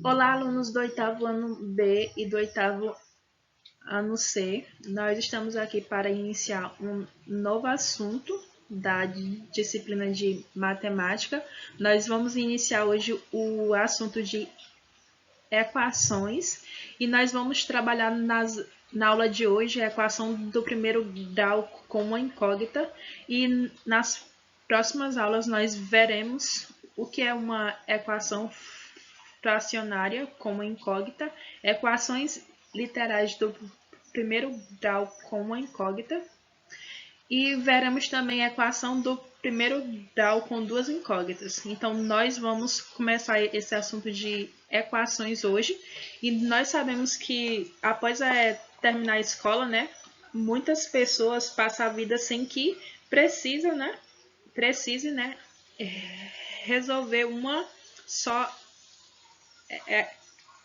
Olá, alunos do oitavo ano B e do oitavo ano C. Nós estamos aqui para iniciar um novo assunto da disciplina de matemática. Nós vamos iniciar hoje o assunto de equações e nós vamos trabalhar na aula de hoje a equação do primeiro grau com uma incógnita e nas próximas aulas nós veremos o que é uma equação fracionária com uma incógnita, equações literais do primeiro grau com uma incógnita e veremos também a equação do primeiro grau com duas incógnitas. Então, nós vamos começar esse assunto de equações hoje e nós sabemos que após terminar a escola, né, muitas pessoas passam a vida sem que precise, né, resolver uma só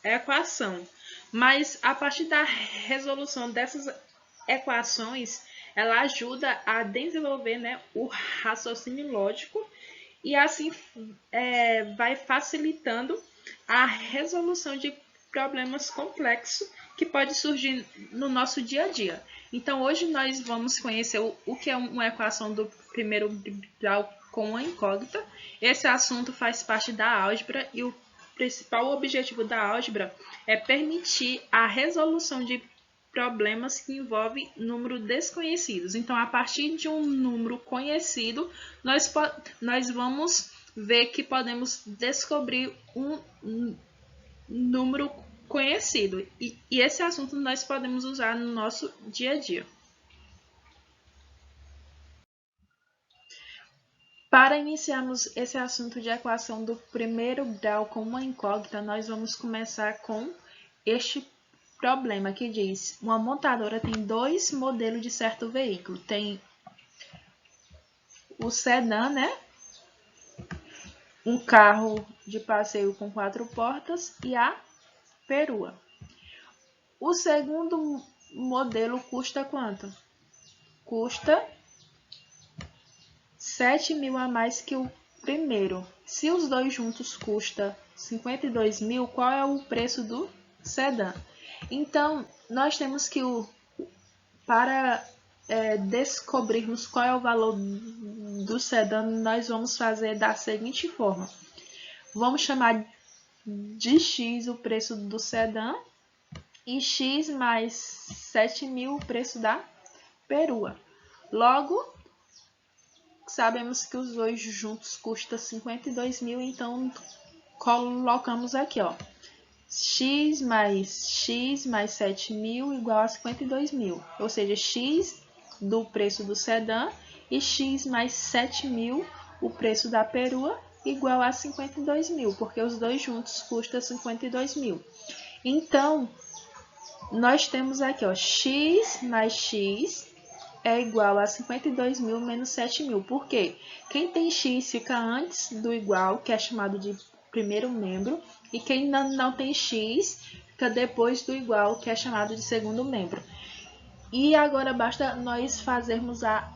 equação. Mas a partir da resolução dessas equações, ela ajuda a desenvolver, né, o raciocínio lógico e assim vai facilitando a resolução de problemas complexos que pode surgir no nosso dia a dia. Então, hoje nós vamos conhecer o que é uma equação do primeiro grau com uma incógnita. Esse assunto faz parte da álgebra e o principal objetivo da álgebra é permitir a resolução de problemas que envolvem números desconhecidos. Então, a partir de um número conhecido, nós vamos ver que podemos descobrir um número conhecido. E esse assunto nós podemos usar no nosso dia a dia. Para iniciarmos esse assunto de equação do primeiro grau com uma incógnita, nós vamos começar com este problema que diz: uma montadora tem dois modelos de certo veículo. Tem o sedã, né? Um carro de passeio com 4 portas e a perua. O segundo modelo custa quanto? Custa 7.000 a mais que o primeiro. Se os dois juntos custam 52.000, qual é o preço do sedã? Então, nós temos que, para descobrirmos qual é o valor do sedã, nós vamos fazer da seguinte forma. Vamos chamar de X o preço do sedã e X mais 7.000 o preço da perua. Logo, sabemos que os dois juntos custam 52.000, então colocamos aqui, ó, x mais 7.000 igual a 52.000, ou seja, x do preço do sedã e x mais 7.000 o preço da perua igual a 52.000, porque os dois juntos custam 52.000. Então, nós temos aqui, ó, x mais x é igual a 52.000 menos 7.000. Por quê? Quem tem x fica antes do igual, que é chamado de primeiro membro, e quem não tem x fica depois do igual, que é chamado de segundo membro. E agora basta nós fazermos a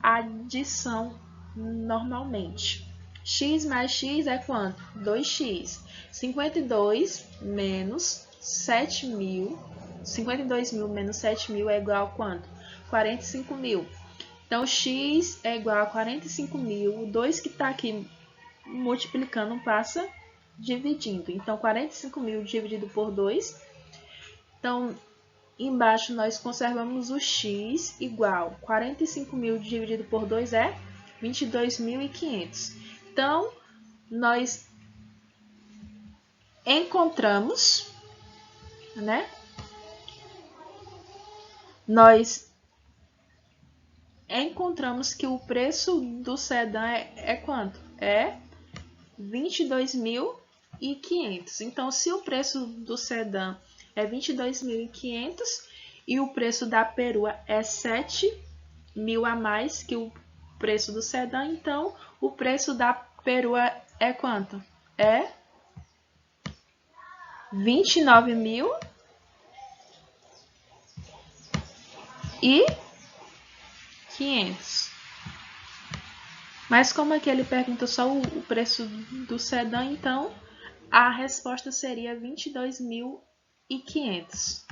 adição normalmente. X mais x é quanto? 2x. 52 menos 7.000. 52.000 menos 7.000 é igual a quanto? 45.000. Então, x é igual a 45.000. O 2 que está aqui multiplicando passa dividindo. Então, 45.000 dividido por 2. Então, embaixo nós conservamos o x igual 45.000 dividido por 2 é 22.500. Então, nós encontramos, né? Nós encontramos que o preço do sedã é quanto? É 22.500. Então, se o preço do sedã é 22.500 e o preço da perua é 7.000 a mais que o preço do sedã, então o preço da perua é quanto? É 29.500. Mas como aqui ele pergunta só o preço do sedã, então a resposta seria 22.500.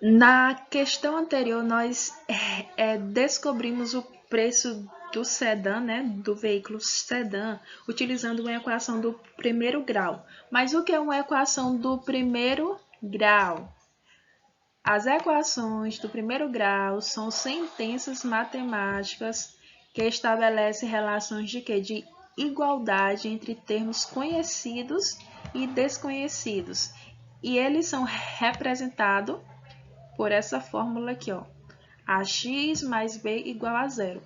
Na questão anterior, nós descobrimos o preço do sedã, né, do veículo sedã, utilizando uma equação do primeiro grau. Mas o que é uma equação do primeiro grau? As equações do primeiro grau são sentenças matemáticas que estabelecem relações de quê? De igualdade entre termos conhecidos e desconhecidos. E eles são representados por essa fórmula aqui, ó. Ax mais b igual a zero.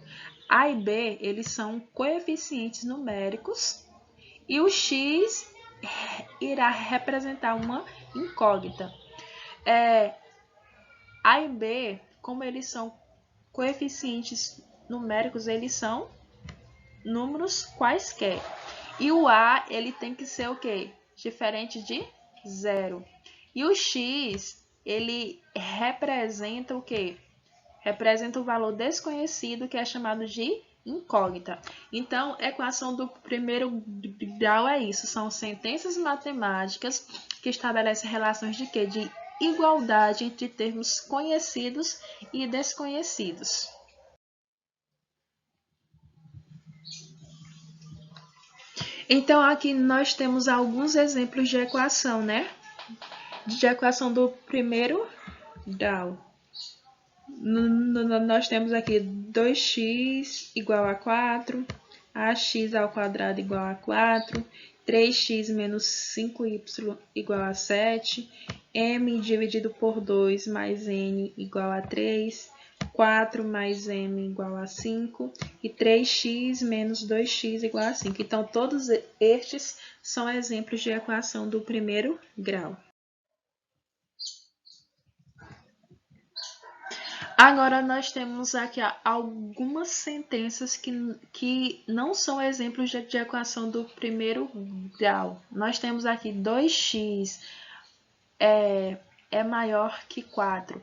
A e b, eles são coeficientes numéricos e o x irá representar uma incógnita. A e b, como eles são coeficientes numéricos, eles são números quaisquer. E o a, ele tem que ser o quê? Diferente de zero. E o x, ele representa o quê? Representa o valor desconhecido, que é chamado de incógnita. Então, a equação do primeiro grau é isso. São sentenças matemáticas que estabelecem relações de quê? De igualdade entre termos conhecidos e desconhecidos. Então, aqui nós temos alguns exemplos de equação, né? De equação do primeiro grau. Nós temos aqui 2x igual a 4, ax ao quadrado igual a 4, 3x menos 5y igual a 7, m dividido por 2 mais n igual a 3, 4 mais m igual a 5 e 3x menos 2x igual a 5. Então, todos estes são exemplos de equação do primeiro grau. Agora, nós temos aqui algumas sentenças que não são exemplos de equação do primeiro grau. Nós temos aqui 2x é maior que 4.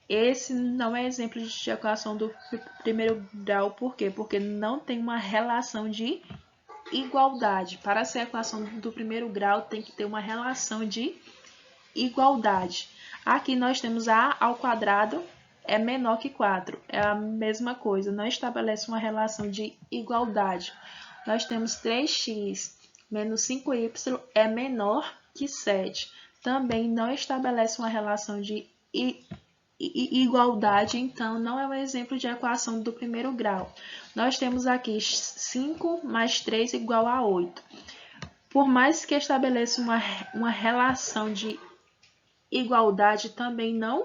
Esse não é exemplo de equação do primeiro grau, por quê? Porque não tem uma relação de igualdade. Para ser equação do primeiro grau, tem que ter uma relação de igualdade. Aqui nós temos a ao quadrado é menor que 4. É a mesma coisa, não estabelece uma relação de igualdade. Nós temos 3x menos 5y é menor que 7. Também não estabelece uma relação de igualdade, então não é um exemplo de equação do primeiro grau. Nós temos aqui 5 mais 3 igual a 8. Por mais que estabeleça uma relação de igualdade, também não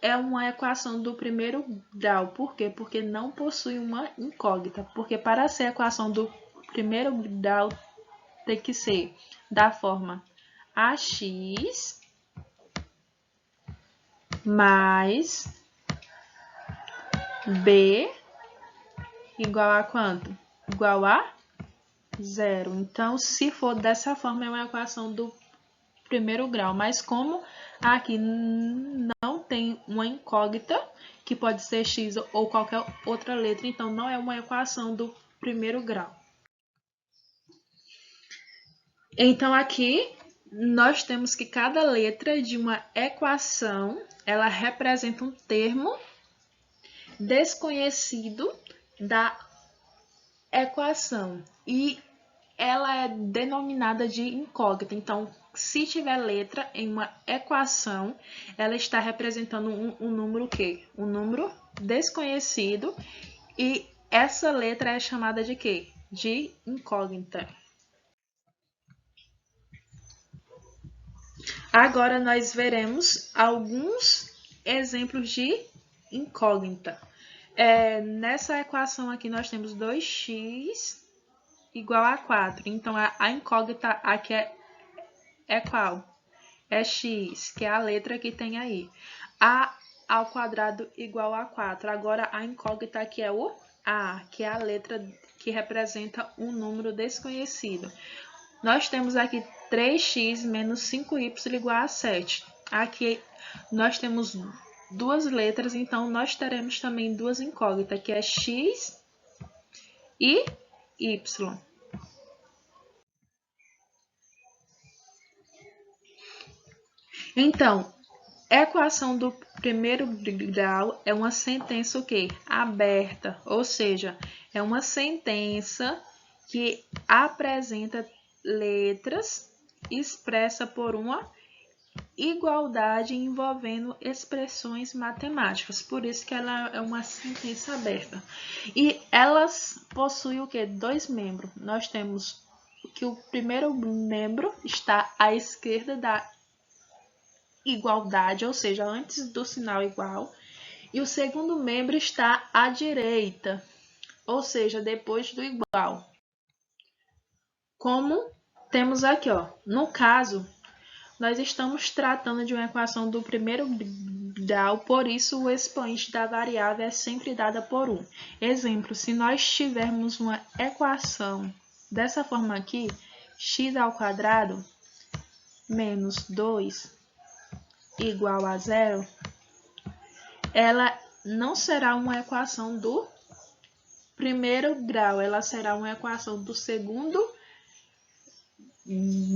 é uma equação do primeiro grau. Por quê? Porque não possui uma incógnita. Porque para ser equação do primeiro grau tem que ser da forma ax mais b igual a quanto? Igual a zero. Então, se for dessa forma, é uma equação do primeiro grau. Mas como aqui não tem uma incógnita, que pode ser x ou qualquer outra letra, então não é uma equação do primeiro grau. Então, aqui nós temos que cada letra de uma equação, ela representa um termo desconhecido da equação e ela é denominada de incógnita. Então, se tiver letra em uma equação, ela está representando um número quê? Um número desconhecido e essa letra é chamada de quê? De incógnita. Agora nós veremos alguns exemplos de incógnita. Nessa equação aqui nós temos 2x igual a 4. Então, a incógnita aqui é qual? É x, que é a letra que tem aí. A ao quadrado igual a 4. Agora, a incógnita aqui é o a, que é a letra que representa um número desconhecido. Nós temos aqui 3x menos 5y igual a 7. Aqui nós temos duas letras, então nós teremos também duas incógnitas, que é x e y. Então, equação do primeiro grau é uma sentença o quê? Aberta, ou seja, é uma sentença que apresenta letras expressa por uma igualdade envolvendo expressões matemáticas. Por isso que ela é uma sentença aberta. E elas possuem o quê? Dois membros. Nós temos que o primeiro membro está à esquerda da igualdade, ou seja, antes do sinal igual, e o segundo membro está à direita, ou seja, depois do igual. Como temos aqui, ó, no caso, nós estamos tratando de uma equação do primeiro grau, por isso o expoente da variável é sempre dada por 1. Exemplo, se nós tivermos uma equação dessa forma aqui, x ao quadrado menos 2 igual a 0, ela não será uma equação do primeiro grau, ela será uma equação do segundo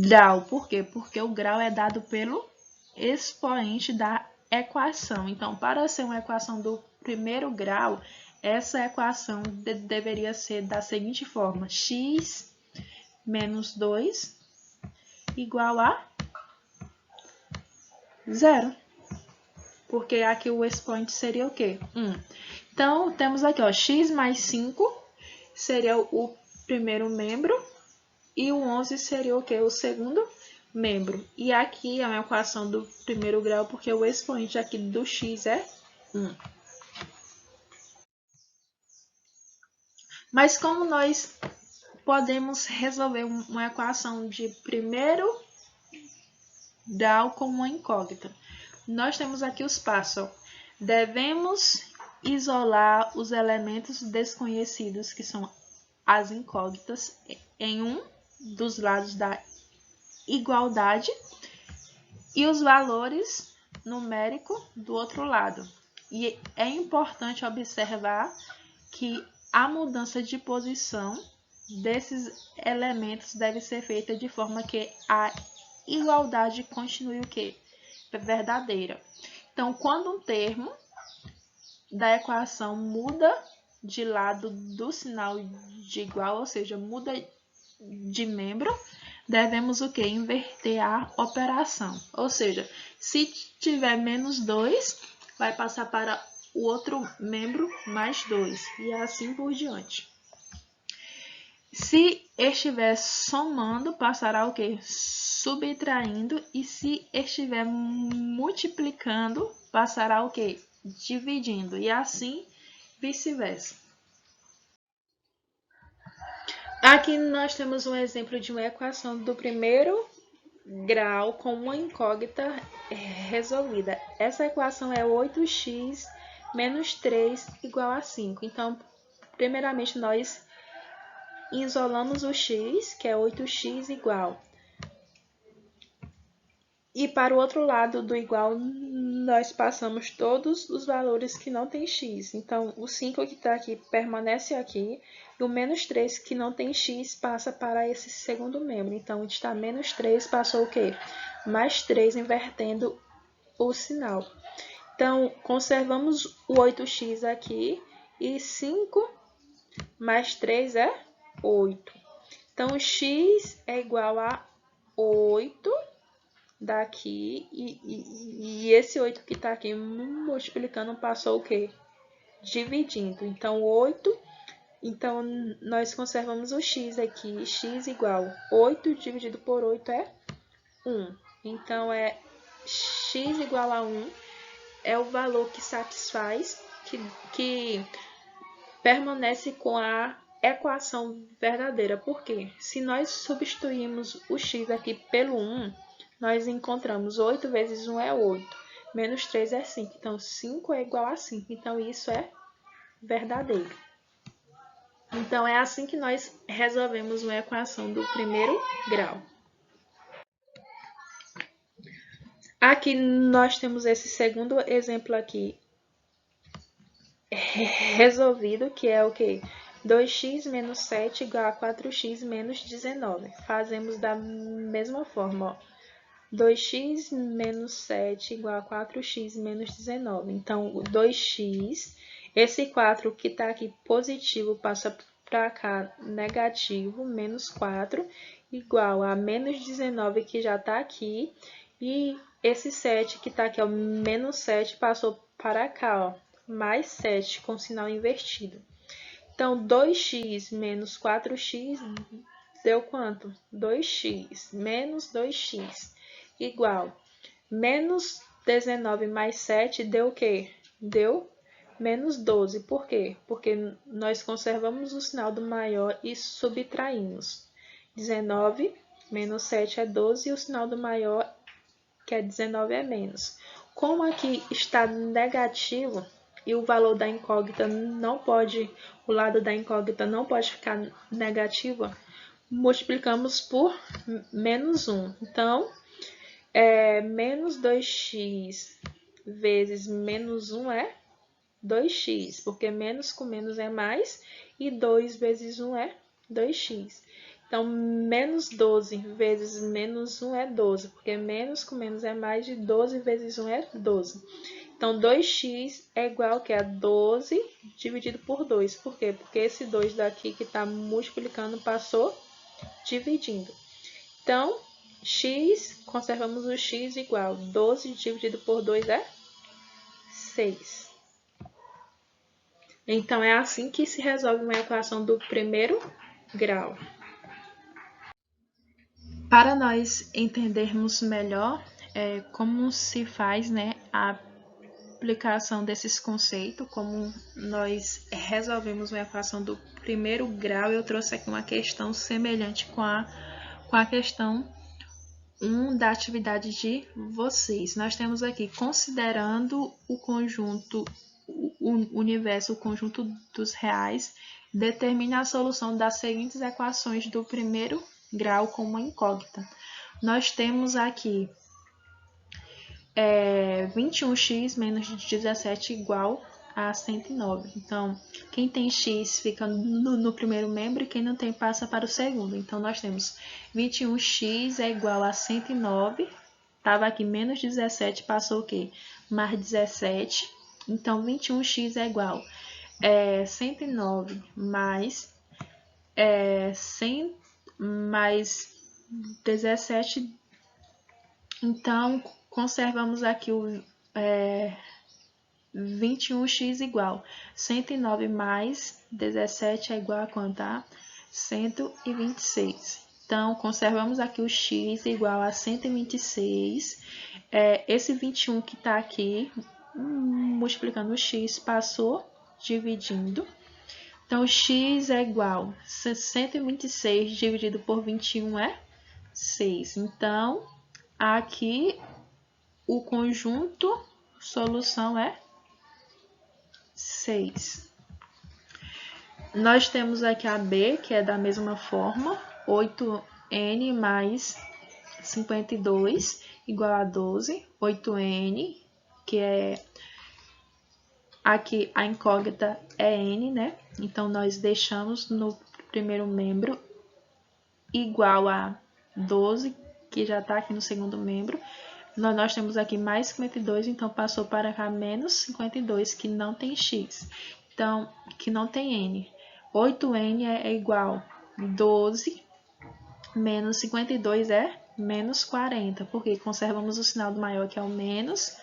grau. Por quê? Porque o grau é dado pelo expoente da equação. Então, para ser uma equação do primeiro grau, essa equação deveria ser da seguinte forma: x menos 2 igual a 0. Porque aqui o expoente seria o quê? 1. Então, temos aqui, ó, x mais 5 seria o primeiro membro e o 11 seria o quê? O segundo membro. E aqui é uma equação do primeiro grau porque o expoente aqui do x é 1. Mas como nós podemos resolver uma equação de primeiro grau com uma incógnita? Nós temos aqui os passos. Devemos isolar os elementos desconhecidos, que são as incógnitas, em um dos lados da igualdade e os valores numéricos do outro lado. E é importante observar que a mudança de posição desses elementos deve ser feita de forma que a igualdade continue o quê? Verdadeira. Então, quando um termo da equação muda de lado do sinal de igual, ou seja, muda de membro, devemos o quê? Inverter a operação. Ou seja, se tiver menos 2, vai passar para o outro membro mais 2, e assim por diante. Se estiver somando, passará o quê? Subtraindo, e se estiver multiplicando, passará o quê? Dividindo, e assim vice-versa. Aqui nós temos um exemplo de uma equação do primeiro grau com uma incógnita resolvida. Essa equação é 8x menos 3 igual a 5. Então, primeiramente, nós isolamos o x, que é 8x igual. E para o outro lado do igual, nós passamos todos os valores que não tem x. Então, o 5 que está aqui permanece aqui, e o menos 3 que não tem x passa para esse segundo membro. Então, está menos 3, passou o quê? Mais 3, invertendo o sinal. Então, conservamos o 8x aqui, e 5 mais 3 é 8. Então, x é igual a 8 daqui, e esse 8 que está aqui multiplicando passou o quê? Dividindo. Então, 8, então nós conservamos o x aqui, x igual 8 dividido por 8 é 1. Então, é x igual a 1, é o valor que satisfaz, que permanece com a equação verdadeira. Por quê? Se nós substituirmos o x aqui pelo 1, nós encontramos 8 vezes 1 é 8, menos 3 é 5. Então, 5 é igual a 5. Então, isso é verdadeiro. Então, é assim que nós resolvemos uma equação do primeiro grau. Aqui nós temos esse segundo exemplo aqui resolvido, que é o quê? 2x menos 7 igual a 4x menos 19. Fazemos da mesma forma, ó. 2x menos 7 igual a 4x menos 19. Então, o 2x, esse 4 que está aqui positivo passa para cá negativo, menos 4, igual a menos 19 que já está aqui. E esse 7 que está aqui, ó, menos 7, passou para cá, ó, mais 7, com sinal invertido. Então, 2x menos 4x deu quanto? 2x menos 2x igual. Menos 19 mais 7 deu o quê? Deu menos 12. Por quê? Porque nós conservamos o sinal do maior e subtraímos. 19 menos 7 é 12 e o sinal do maior, que é 19, é menos. Como aqui está negativo e o valor da incógnita não pode, o lado da incógnita não pode ficar negativo, multiplicamos por menos 1. Então, menos 2x vezes menos 1 é 2x, porque menos com menos é mais, e 2 vezes 1 é 2x. Então, menos 12 vezes menos 1 é 12, porque menos com menos é mais, e 12 vezes 1 é 12. Então, 2x é igual a 12 dividido por 2. Por quê? Porque esse 2 daqui que está multiplicando passou dividindo. Então, x, conservamos o x igual 12 dividido por 2 é 6. Então, é assim que se resolve uma equação do primeiro grau. Para nós entendermos melhor como se faz, né, a aplicação desses conceitos, como nós resolvemos uma equação do primeiro grau, eu trouxe aqui uma questão semelhante com a questão 1 da atividade de vocês. Nós temos aqui, considerando o conjunto, o universo, o conjunto dos reais, determine a solução das seguintes equações do primeiro grau com uma incógnita. Nós temos aqui 21x menos 17 igual a 109. Então, quem tem x fica no primeiro membro e quem não tem passa para o segundo. Então, nós temos 21x é igual a 109. Estava aqui menos 17, passou o quê? Mais 17. Então, 21x é igual a 109 mais 100 mais 17. Então, conservamos aqui o 21x igual 109 mais 17 é igual a quanto? 126. Então, conservamos aqui o x igual a 126. Esse 21 que está aqui, multiplicando o x, passou dividindo. Então, x é igual a 126 dividido por 21 é 6. Então, aqui o conjunto solução é 6. Nós temos aqui a B, que é da mesma forma, 8n mais 52 igual a 12. 8n, que é aqui a incógnita é n, né? Então, nós deixamos no primeiro membro igual a 12, que já está aqui no segundo membro. Nós temos aqui mais 52, então passou para cá menos 52, que não tem x. Então, que não tem n. 8n é igual a 12 menos 52 é menos 40, porque conservamos o sinal do maior, que é o menos,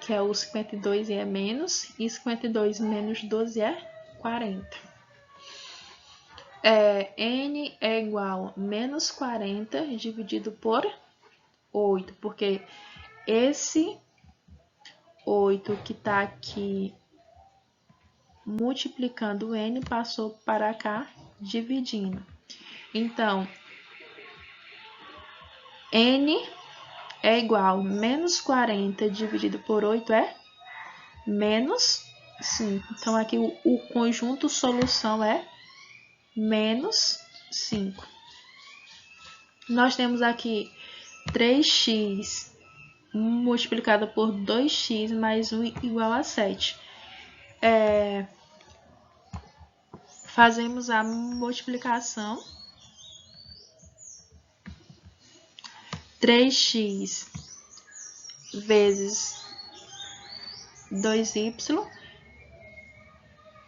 que é o 52 e é menos, e 52 menos 12 é 40. N é igual a menos 40 dividido por 8, porque esse 8 que está aqui multiplicando o n passou para cá dividindo. Então, n é igual a menos 40 dividido por 8 é menos 5. Então, aqui o conjunto solução é menos 5. Nós temos aqui 3x multiplicado por 2x mais 1 igual a 7. fazemos a multiplicação. 3x vezes 2y,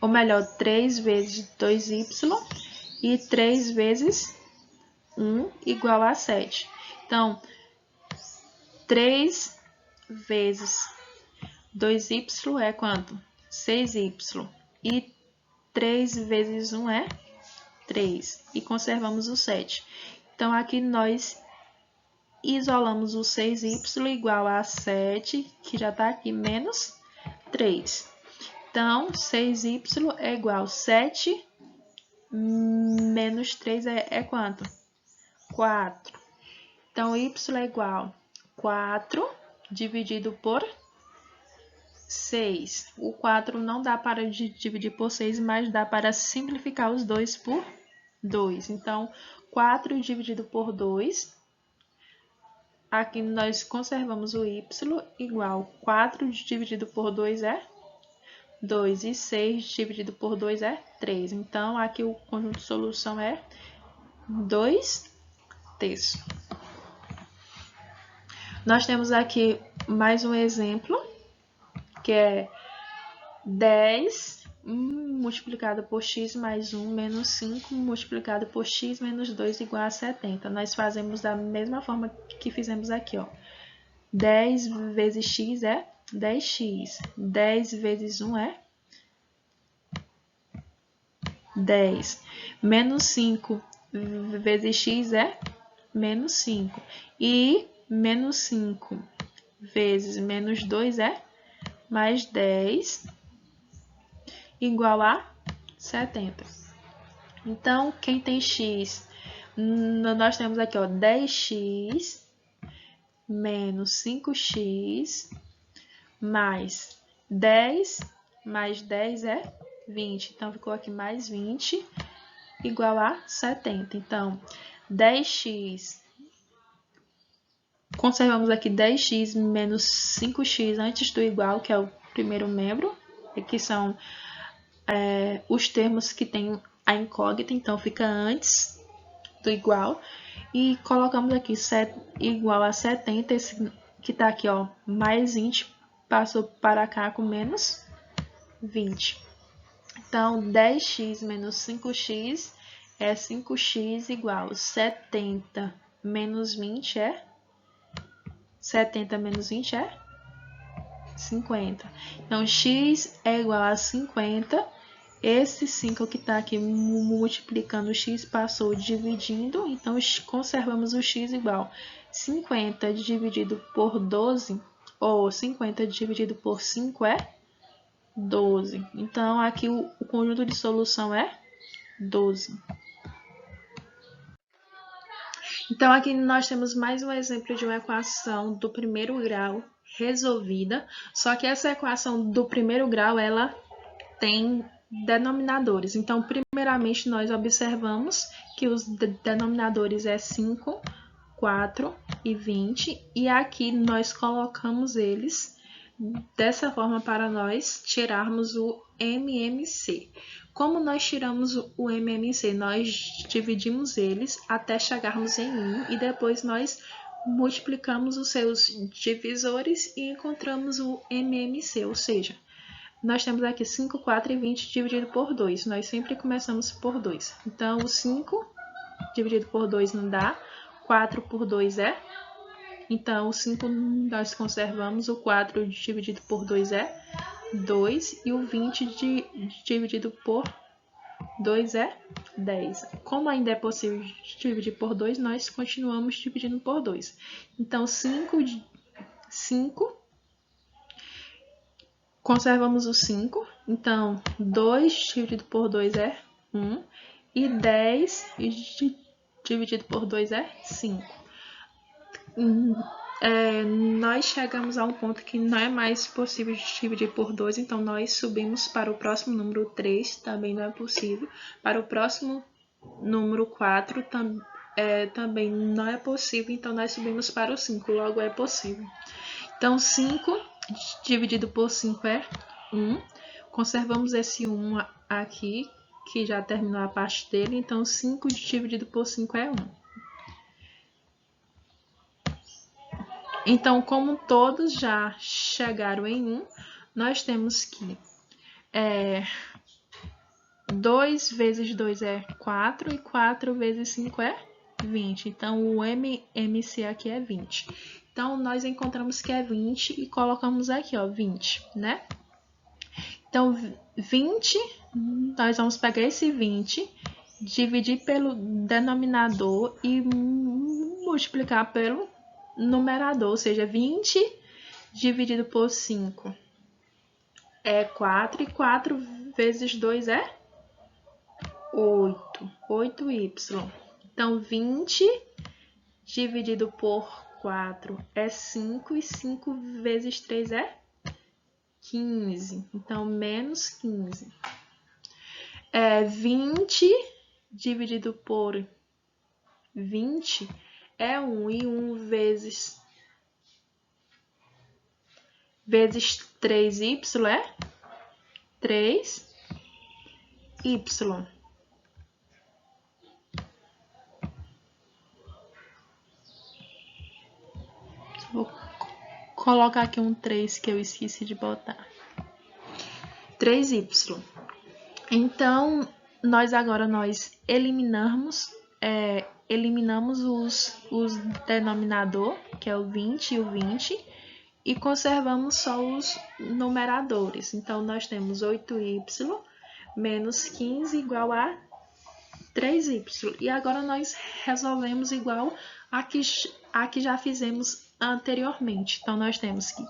ou melhor, 3 vezes 2y e 3 vezes 1 igual a 7. Então, 3 vezes 2y é quanto? 6y. E 3 vezes 1 é 3. E conservamos o 7. Então, aqui nós isolamos o 6y igual a 7, que já está aqui, menos 3. Então, 6y é igual a 7 menos 3 é quanto? 4. Então, y é igual a 4 dividido por 6. O 4 não dá para dividir por 6, mas dá para simplificar os 2 por 2. Então, 4 dividido por 2. Aqui nós conservamos o y igual a 4 dividido por 2 é 2. E 6 dividido por 2 é 3. Então, aqui o conjunto de solução é 2 terços. Nós temos aqui mais um exemplo, que é 10 multiplicado por x mais 1 menos 5 multiplicado por x menos 2 igual a 70. Nós fazemos da mesma forma que fizemos aqui, ó. 10 vezes x é 10x. 10 vezes 1 é 10. Menos 5 vezes x é menos 5. E menos 5 vezes menos 2 é mais 10 igual a 70. Então, quem tem x, nós temos aqui, ó, 10x menos 5x mais 10 é 20. Então, ficou aqui mais 20 igual a 70. Então, 10x, conservamos aqui 10x menos 5x antes do igual, que é o primeiro membro, que são os termos que tem a incógnita, então fica antes do igual. E colocamos aqui igual a 70, esse que está aqui, ó, mais 20, passou para cá com menos 20. Então, 10x menos 5x é 5x igual a 70 menos 20 é 70 menos 20 é 50. Então, x é igual a 50. Esse 5 que está aqui multiplicando o x passou dividindo. Então, conservamos o x igual 50 dividido por 12, ou 50 dividido por 5 é 12. Então, aqui o conjunto de solução é 12. Então, aqui nós temos mais um exemplo de uma equação do primeiro grau resolvida, só que essa equação do primeiro grau, ela tem denominadores. Então, primeiramente, nós observamos que os denominadores é 5, 4 e 20, e aqui nós colocamos eles dessa forma para nós tirarmos o MMC. Como nós tiramos o MMC? Nós dividimos eles até chegarmos em 1 e depois nós multiplicamos os seus divisores e encontramos o MMC, ou seja, nós temos aqui 5, 4 e 20 dividido por 2. Nós sempre começamos por 2. Então, o 5 dividido por 2 não dá. 4 por 2 é. Então, o 5 nós conservamos. O 4 dividido por 2 é 2. E o 20 dividido por 2 é 10. Como ainda é possível dividir por 2, nós continuamos dividindo por 2. Então, 5 conservamos o 5, então 2 dividido por 2 é 1, e 10 dividido por 2 é 5. Nós chegamos a um ponto que não é mais possível dividir por 2, então nós subimos para o próximo número 3, também não é possível. Para o próximo número 4, também não é possível, então nós subimos para o 5, logo é possível. Então, 5 dividido por 5 é 1. Conservamos esse 1 aqui. que já terminou a parte dele, então 5 dividido por 5 é 1. Então, como todos já chegaram em 1, nós temos que 2 vezes 2 é 4 e 4 vezes 5 é 20. Então, o MMC aqui é 20. Então, nós encontramos que é 20 e colocamos aqui, ó, 20, né? Então, 20, nós vamos pegar esse 20, dividir pelo denominador e multiplicar pelo numerador, ou seja, 20 dividido por 5 é 4 e 4 vezes 2 é 8, 8y. Então, 20 dividido por 4 é 5 e 5 vezes 3 é 15. Então, menos 15. 20 dividido por 20 é 1 e 1 vezes 3y é 3y. Vou colocar aqui um 3 que eu esqueci de botar. 3y. Então, nós eliminamos os denominador, que é o 20 e o 20, e conservamos só os numeradores. Então, nós temos 8y menos 15 igual a 3y. E agora nós resolvemos igual a que já fizemos anteriormente. Então, nós temos que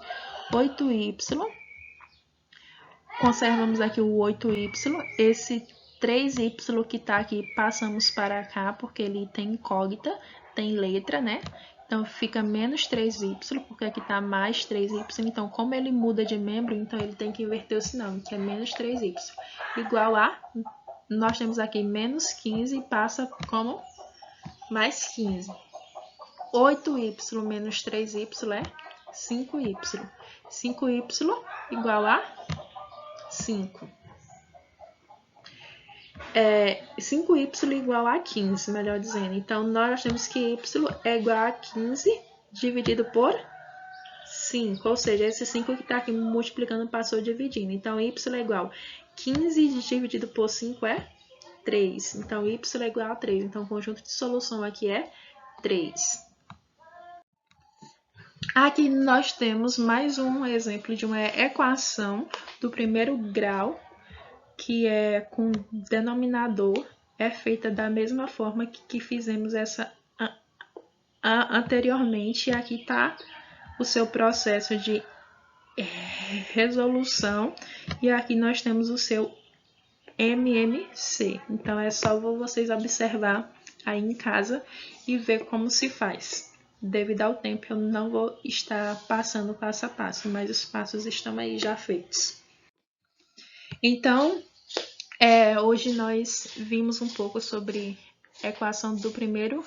8y, conservamos aqui o 8y, esse 3y que está aqui passamos para cá, porque ele tem incógnita, tem letra, né? Então, fica menos 3y, porque aqui está mais 3y. Então, como ele muda de membro, então ele tem que inverter o sinal, que é menos 3y. Igual a, nós temos aqui menos 15 e passa como mais 15. 8y menos 3y é 5y. 5y igual a 5. 5y igual a 15, melhor dizendo. Então, nós temos que y é igual a 15 dividido por 5. Ou seja, esse 5 que está aqui multiplicando passou dividindo. Então, y é igual a 15 dividido por 5 é 3. Então, y é igual a 3. Então, o conjunto de solução aqui é 3. Aqui nós temos mais um exemplo de uma equação do primeiro grau, que é com denominador, é feita da mesma forma que fizemos essa anteriormente. E aqui está o seu processo de resolução, e aqui nós temos o seu MMC. Então, é só vocês observar aí em casa e ver como se faz. Devido ao tempo, eu não vou estar passando passo a passo, mas os passos estão aí já feitos. Então, hoje nós vimos um pouco sobre a equação do primeiro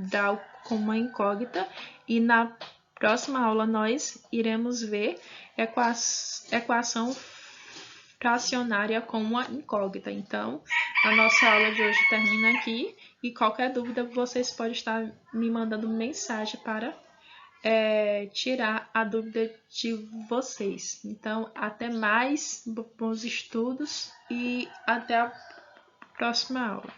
grau com uma incógnita, e na próxima aula nós iremos ver equação fracionária com uma incógnita. Então, a nossa aula de hoje termina aqui, e qualquer dúvida vocês podem estar me mandando mensagem para tirar a dúvida de vocês. Então, até mais, bons estudos e até a próxima aula.